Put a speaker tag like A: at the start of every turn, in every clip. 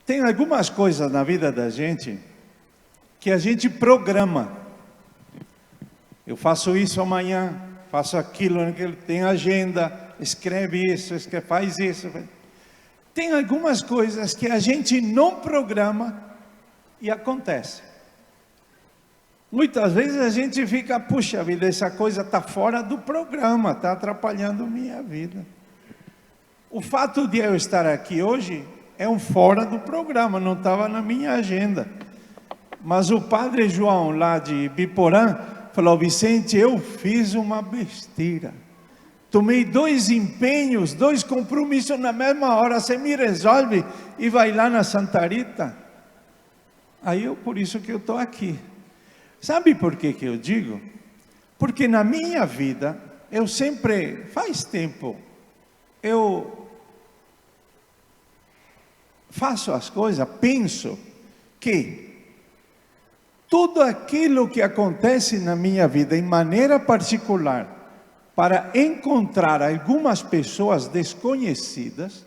A: Tem algumas coisas na vida da gente que a gente programa. Eu faço isso amanhã, faço aquilo, tem agenda, escreve isso, faz isso. Tem algumas coisas que a gente não programa e acontece. Muitas vezes a gente fica, puxa vida, essa coisa está fora do programa, está atrapalhando minha vida. O fato de eu estar aqui hoje é um fora do programa, não estava na minha agenda. Mas o padre João, lá de Biporã, falou: Vicente, eu fiz uma besteira. Tomei 2 empenhos, 2 compromissos na mesma hora, você me resolve e vai lá na Santa Rita? Aí por isso que eu estou aqui. Sabe por que eu digo? Porque na minha vida, eu sempre, faz tempo, eu faço as coisas, penso que tudo aquilo que acontece na minha vida, em maneira particular, para encontrar algumas pessoas desconhecidas,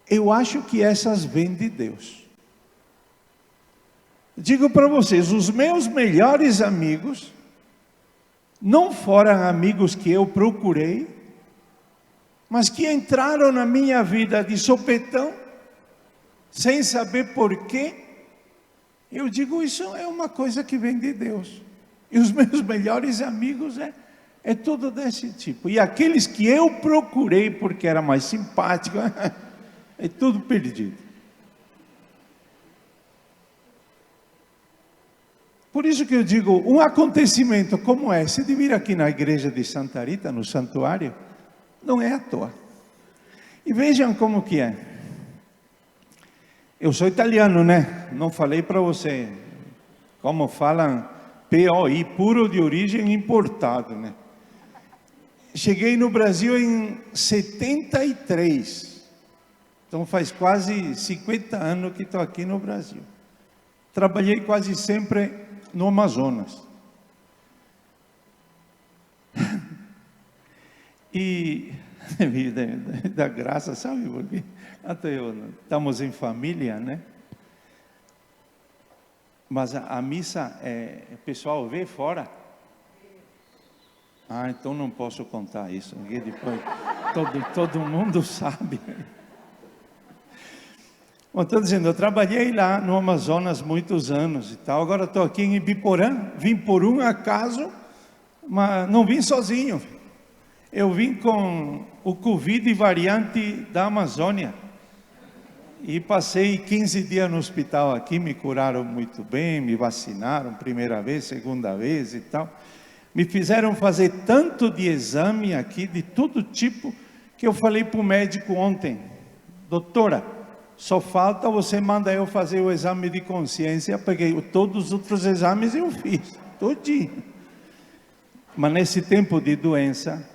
A: eu acho que essas vêm de Deus. Digo para vocês, os meus melhores amigos não foram amigos que eu procurei, mas que entraram na minha vida de sopetão, sem saber porquê. Eu digo, isso é uma coisa que vem de Deus. E os meus melhores amigos é tudo desse tipo. E aqueles que eu procurei porque era mais simpático, é tudo perdido. Por isso que eu digo, um acontecimento como esse, de vir aqui na igreja de Santa Rita, no santuário, não é à toa. E vejam como que é. Eu sou italiano, né? Não falei para você. Como falam, POI, puro de origem importado, né? Cheguei no Brasil em 73. Então faz quase 50 anos que estou aqui no Brasil. Trabalhei quase sempre no Amazonas. E da graça, sabe por quê? Estamos em família, né? Mas a missa, o pessoal vê fora. Ah, então não posso contar isso, porque depois todo mundo sabe. Bom, estou dizendo, eu trabalhei lá no Amazonas muitos anos e tal. Agora estou aqui em Ibiporã, vim por um acaso, mas não vim sozinho. Eu vim com o Covid variante da Amazônia. E passei 15 dias no hospital aqui, me curaram muito bem, me vacinaram, primeira vez, segunda vez e tal. Me fizeram fazer tanto de exame aqui, de todo tipo, que eu falei para o médico ontem: doutora, só falta você mandar eu fazer o exame de consciência, porque todos os outros exames eu fiz, todinho. Mas nesse tempo de doença,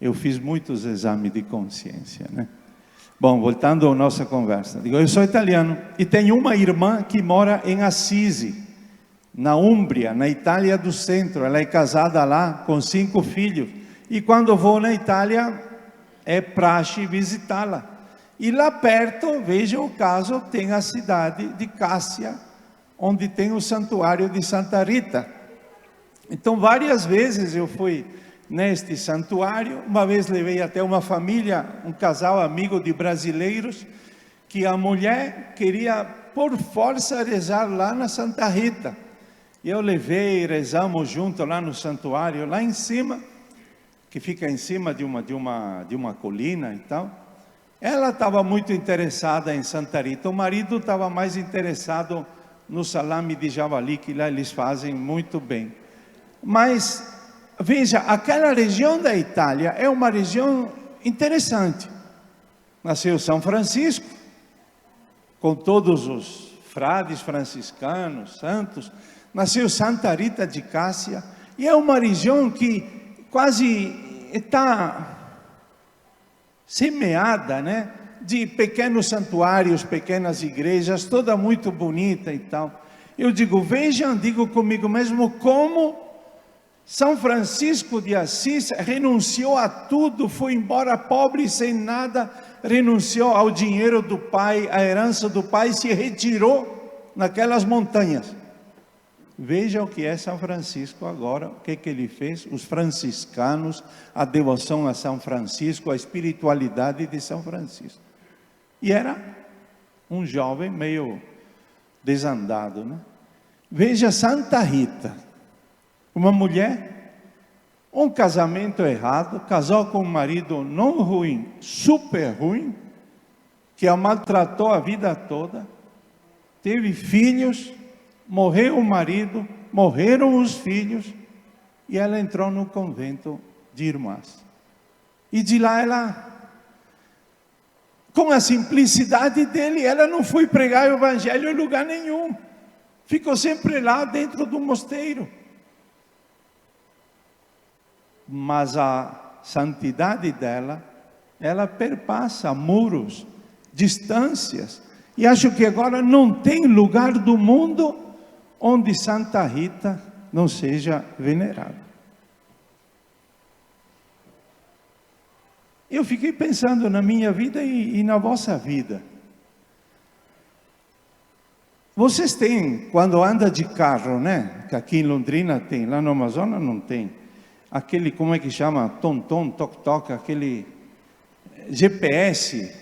A: eu fiz muitos exames de consciência, né? Bom, voltando à nossa conversa. Digo, eu sou italiano e tenho uma irmã que mora em Assisi, na Úmbria, na Itália do centro. Ela é casada lá com 5 filhos. E quando vou na Itália, é praxe visitá-la. E lá perto, veja o caso, tem a cidade de Cássia, onde tem o santuário de Santa Rita. Então, várias vezes eu fui neste santuário. Uma vez levei até uma família, um casal amigo de brasileiros, que a mulher queria por força rezar lá na Santa Rita. E eu levei, rezamos junto lá no santuário, lá em cima, que fica em cima de uma colina e tal. Ela estava muito interessada em Santa Rita, o marido estava mais interessado no salame de javali, que lá eles fazem muito bem. Mas, veja, aquela região da Itália é uma região interessante. Nasceu São Francisco, com todos os frades franciscanos, santos. Nasceu Santa Rita de Cássia, e é uma região que quase está semeada, né, de pequenos santuários, pequenas igrejas, toda muito bonita e tal. Eu digo, vejam, digo comigo mesmo, como São Francisco de Assis renunciou a tudo, foi embora pobre, sem nada, renunciou ao dinheiro do pai, à herança do pai, se retirou naquelas montanhas. Veja o que é São Francisco agora, o que ele fez, os franciscanos, a devoção a São Francisco, a espiritualidade de São Francisco. E era um jovem meio desandado, né? Veja Santa Rita, uma mulher, um casamento errado, casou com um marido não ruim, super ruim, que a maltratou a vida toda, teve filhos, morreu o marido, morreram os filhos, e ela entrou no convento de irmãs. E de lá ela, com a simplicidade dele, ela não foi pregar o evangelho em lugar nenhum. Ficou sempre lá dentro do mosteiro. Mas a santidade dela, ela perpassa muros, distâncias. E acho que agora não tem lugar do mundo onde Santa Rita não seja venerada. Eu fiquei pensando na minha vida e na vossa vida. Vocês têm, quando anda de carro, né? Que aqui em Londrina tem, lá no Amazonas não tem. Aquele, como é que chama? Tom-tom, toc-toc, aquele GPS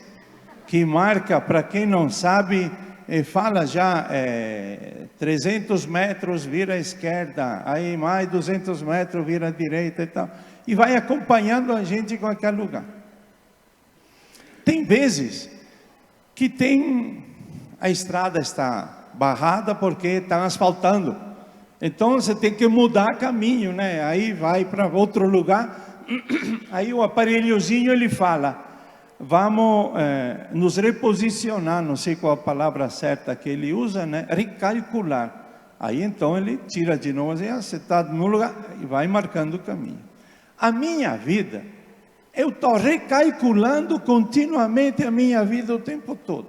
A: que marca, para quem não sabe, fala já 300 metros vira à esquerda, aí mais 200 metros vira à direita e tal. E vai acompanhando a gente com aquele lugar. Tem vezes que a estrada está barrada porque estão asfaltando. Então você tem que mudar caminho, né? Aí vai para outro lugar. Aí o aparelhozinho ele fala: vamos nos reposicionar, não sei qual a palavra certa que ele usa, né? Recalcular. Aí então ele tira de novo, assim, você está no lugar, e vai marcando o caminho. A minha vida, eu estou recalculando continuamente a minha vida o tempo todo.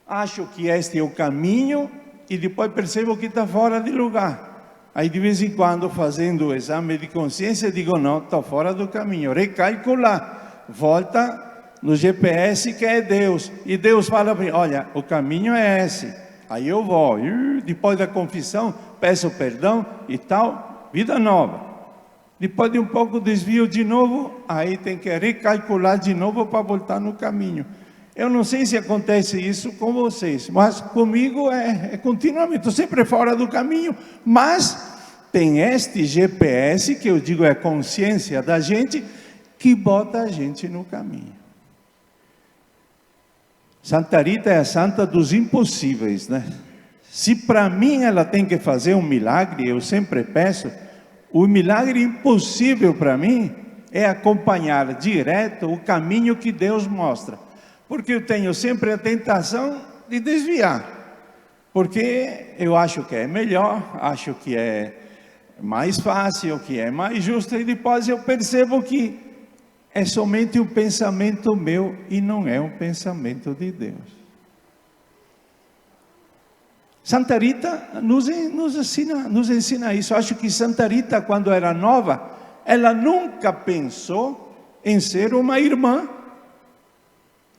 A: Acho que este é o caminho e depois percebo que está fora de lugar. Aí de vez em quando, fazendo o exame de consciência, digo, não, estou fora do caminho. Recalcular, volta no GPS que é Deus. E Deus fala para mim, olha, o caminho é esse. Aí eu vou, depois da confissão, peço perdão e tal, vida nova. Depois de um pouco desvio de novo, aí tem que recalcular de novo para voltar no caminho. Eu não sei se acontece isso com vocês, mas comigo é continuamente, estou sempre fora do caminho, mas tem este GPS, que eu digo é a consciência da gente, que bota a gente no caminho. Santa Rita é a santa dos impossíveis, né? Se para mim ela tem que fazer um milagre, eu sempre peço, o milagre impossível para mim é acompanhar direto o caminho que Deus mostra. Porque eu tenho sempre a tentação de desviar. Porque eu acho que é melhor, acho que é mais fácil, que é mais justo, e depois eu percebo que é somente um pensamento meu e não é um pensamento de Deus. Santa Rita nos ensina isso. Acho que Santa Rita, quando era nova, ela nunca pensou em ser uma irmã,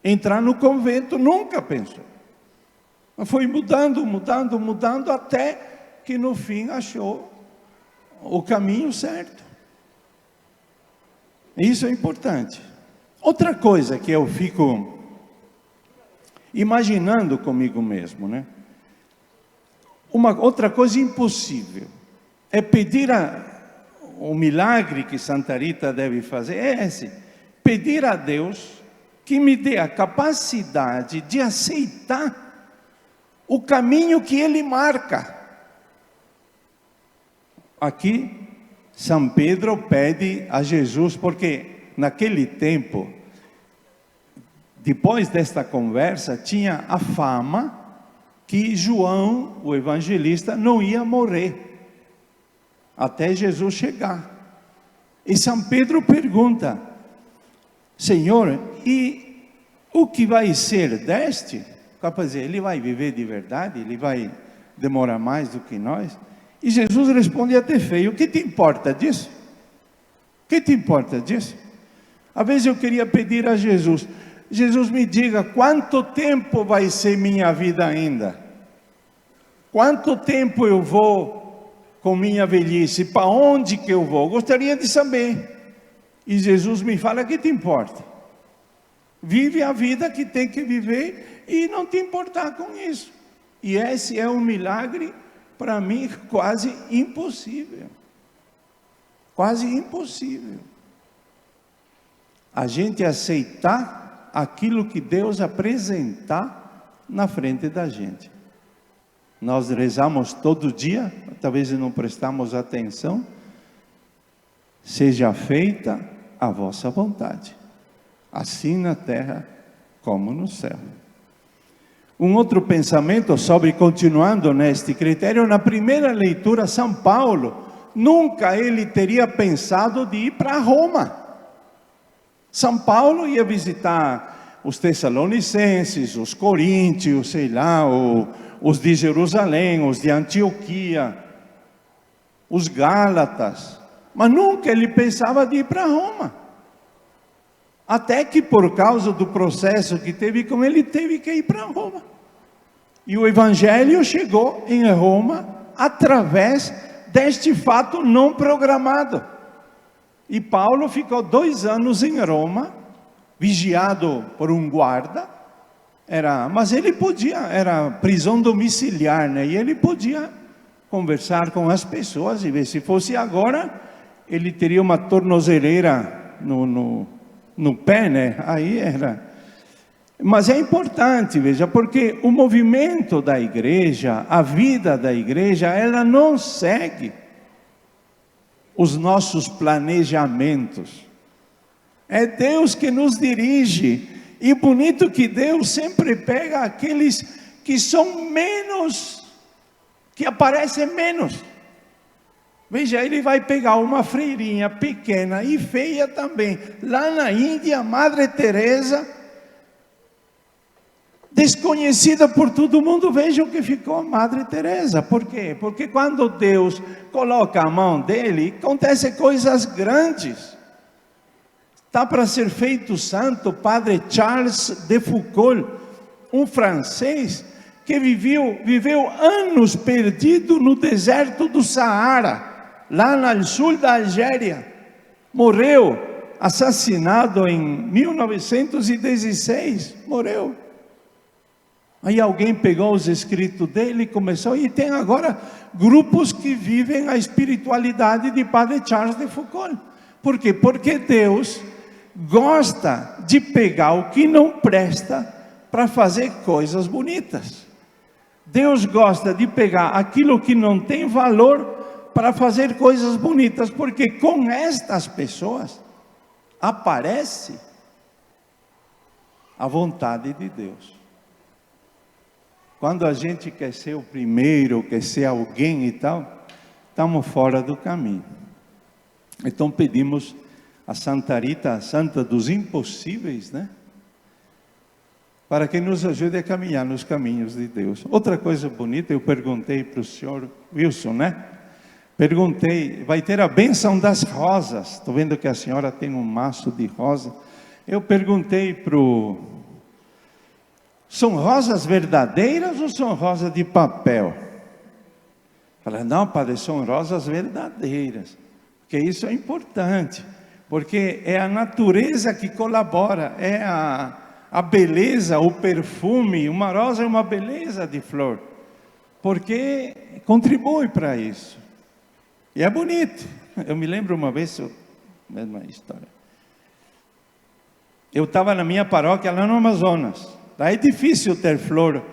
A: entrar no convento, nunca pensou. Foi mudando, até que no fim achou o caminho certo. Isso é importante. Outra coisa que eu fico imaginando comigo mesmo, né? Uma outra coisa impossível é pedir o milagre que Santa Rita deve fazer, é esse: pedir a Deus que me dê a capacidade de aceitar o caminho que Ele marca. Aqui, São Pedro pede a Jesus, porque naquele tempo, depois desta conversa, tinha a fama que João, o evangelista, não ia morrer até Jesus chegar. E São Pedro pergunta: Senhor, e o que vai ser deste? Quer dizer, ele vai viver de verdade? Ele vai demorar mais do que nós? E Jesus responde até feio: o que te importa disso? O que te importa disso? Às vezes eu queria pedir a Jesus: Jesus, me diga, quanto tempo vai ser minha vida ainda? Quanto tempo eu vou com minha velhice? Para onde que eu vou? Gostaria de saber. E Jesus me fala: que te importa? Vive a vida que tem que viver e não te importar com isso. E esse é um milagre, para mim, quase impossível. Quase impossível. A gente aceitar aquilo que Deus apresentar na frente da gente. Nós rezamos todo dia, talvez não prestamos atenção. Seja feita a vossa vontade, assim na terra como no céu. Um outro pensamento sobre, continuando neste critério, na primeira leitura, São Paulo, nunca ele teria pensado de ir para Roma. São Paulo ia visitar os Tessalonicenses, os Coríntios, sei lá, os de Jerusalém, os de Antioquia, os Gálatas, mas nunca ele pensava de ir para Roma. Até que, por causa do processo que teve com ele, teve que ir para Roma. E o Evangelho chegou em Roma através deste fato não programado. E Paulo ficou 2 anos em Roma, vigiado por um guarda. Mas ele podia, era prisão domiciliar, né? E ele podia conversar com as pessoas e ver. Se fosse agora, ele teria uma tornozeleira no pé, né? Aí era. Mas é importante, veja, porque o movimento da igreja, a vida da igreja, ela não segue os nossos planejamentos. É Deus que nos dirige. E bonito que Deus sempre pega aqueles que são menos, que aparecem menos. Veja, ele vai pegar uma freirinha pequena e feia também. Lá na Índia, Madre Teresa, desconhecida por todo mundo. Veja o que ficou a Madre Teresa. Por quê? Porque quando Deus coloca a mão dele, acontecem coisas grandes. Está para ser feito santo Padre Charles de Foucault, um francês que viveu anos perdido no deserto do Saara, lá no sul da Algéria. Morreu assassinado em 1916, morreu. Aí alguém pegou os escritos dele e começou, e tem agora grupos que vivem a espiritualidade de Padre Charles de Foucault. Por quê? Porque Deus gosta de pegar o que não presta para fazer coisas bonitas. Deus gosta de pegar aquilo que não tem valor para fazer coisas bonitas, porque com estas pessoas aparece a vontade de Deus. Quando a gente quer ser o primeiro, quer ser alguém e tal, estamos fora do caminho. Então pedimos a Santa Rita, a Santa dos Impossíveis, né? Para que nos ajude a caminhar nos caminhos de Deus. Outra coisa bonita, eu perguntei para o senhor Wilson, né? Perguntei, vai ter a bênção das rosas. Estou vendo que a senhora tem um maço de rosa. Eu perguntei para o... São rosas verdadeiras ou são rosas de papel? Falei, não, padre, são rosas verdadeiras. Porque isso é importante. Porque é a natureza que colabora, é a beleza, o perfume. Uma rosa é uma beleza de flor, porque contribui para isso. E é bonito. Eu me lembro uma vez, mesma história. Eu estava na minha paróquia lá no Amazonas. Lá é difícil ter flor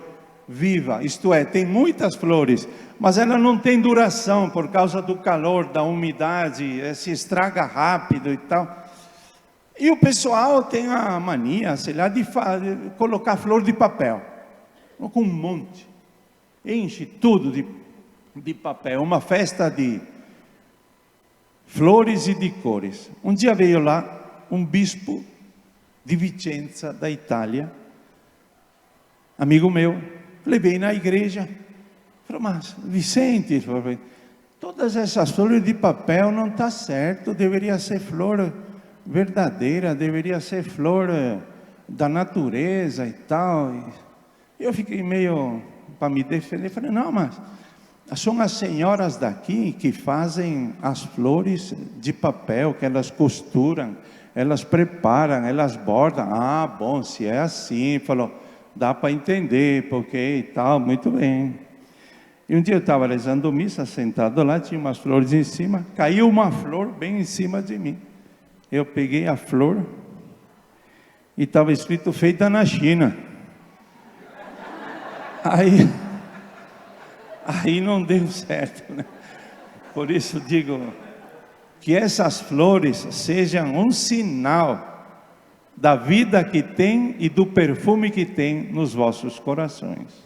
A: viva, isto é, tem muitas flores, mas ela não tem duração por causa do calor, da umidade, se estraga rápido e tal. E o pessoal tem a mania, sei lá, de colocar flor de papel, com um monte, enche tudo de papel, uma festa de flores e de cores. Um dia veio lá um bispo de Vicenza, da Itália, amigo meu, levei na igreja, falei, mas Vicente, todas essas flores de papel não está certo, deveria ser flor verdadeira, deveria ser flor da natureza e tal. E eu fiquei meio para me defender, falei, não, mas são as senhoras daqui que fazem as flores de papel, que elas costuram, elas preparam, elas bordam. Ah, bom, se é assim, falou, dá para entender, porque e tal, muito bem. E um dia eu estava rezando missa, sentado lá, tinha umas flores em cima, caiu uma flor bem em cima de mim. Eu peguei a flor e estava escrito feita na China. Aí não deu certo, né? Por isso digo que essas flores sejam um sinal da vida que tem e do perfume que tem nos vossos corações.